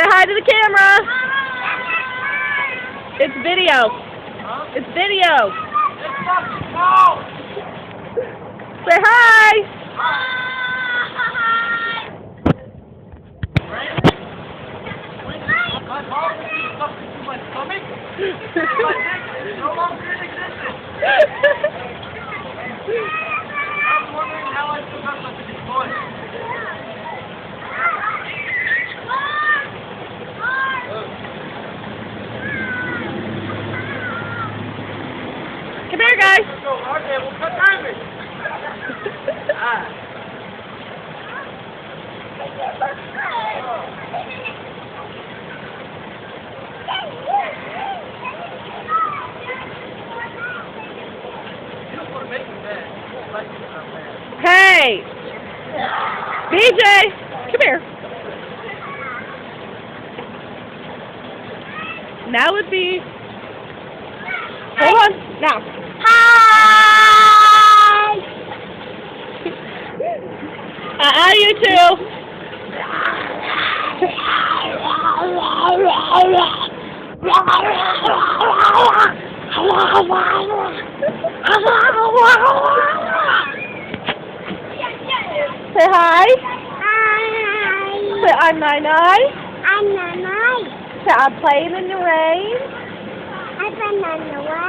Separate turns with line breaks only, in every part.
Say hi to the camera. It's video. It's video. Say hi.
No longer in existence. I'm wondering how I still got such a big voice.
Come here, guys.
Okay, we'll cut timing.
Hey, BJ, come here. Now would be. Hold on. Now.
Hi!
You too. Say hi.
Hi!
Say I'm Nai.
I'm Nana.
Say I'm playing in the rain.
I've been on the way.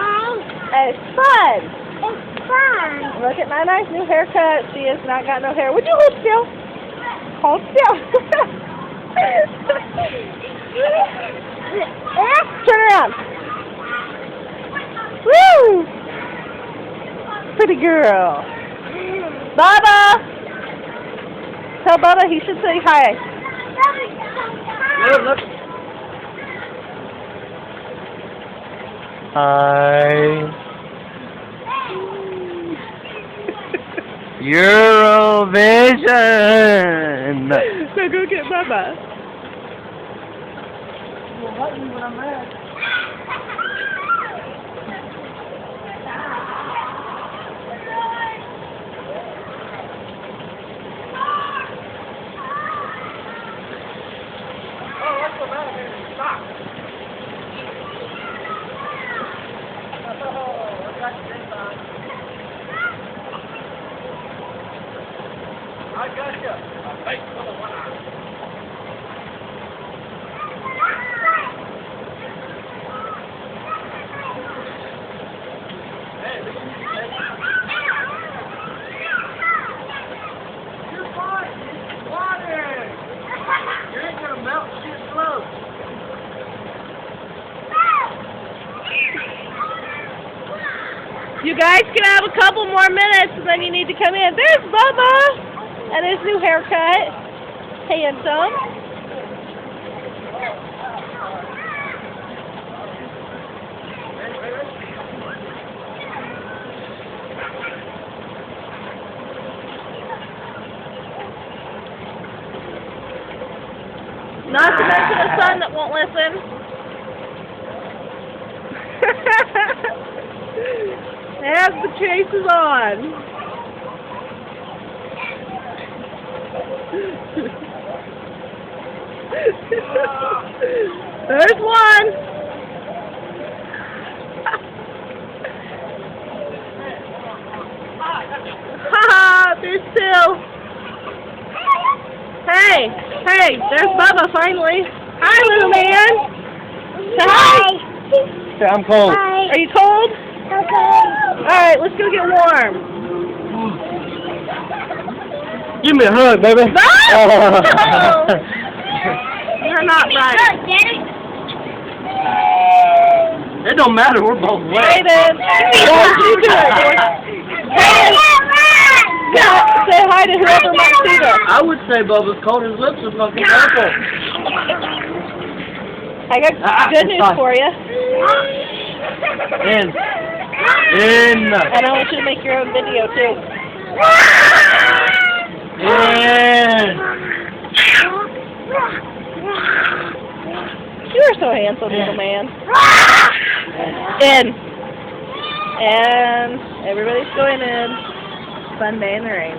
It's fun.
It's fun.
Look at Nai's new haircut. She has not got no hair. Would you hold still? Hold still. Turn around. Woo! Pretty girl. Bubba! Tell Bubba he should say hi.
Look. Hi. Eurovision.
So go get Bubba.
Well, what when I'm mad? I got you. Hey, come on, you're fine. It's water. You ain't gonna melt shit slow.
You guys can have a couple more minutes and then you need to come in. There's Bubba and his new haircut. Handsome. Not to mention a son that won't listen. As the chase is on. There's one. Haha, there's two. Hey, there's Bubba finally. Hi, little man. Say hi.
Say, I'm cold.
Hi.
Are you cold?
Okay.
Alright, let's go get warm.
Give me a hug, baby.
No! You're not right.
Look, Daddy.
It don't matter, we're both wet.
Hayden, don't you do it, boy. Hayden, say hi to whoever might see this.
I would say Bubba's cold. His lips are fucking purple.
I got good news for you.
In.
And I want you to make your own video, too.
In.
You are so handsome, little man. In. And everybody's going in. Fun day in the rain.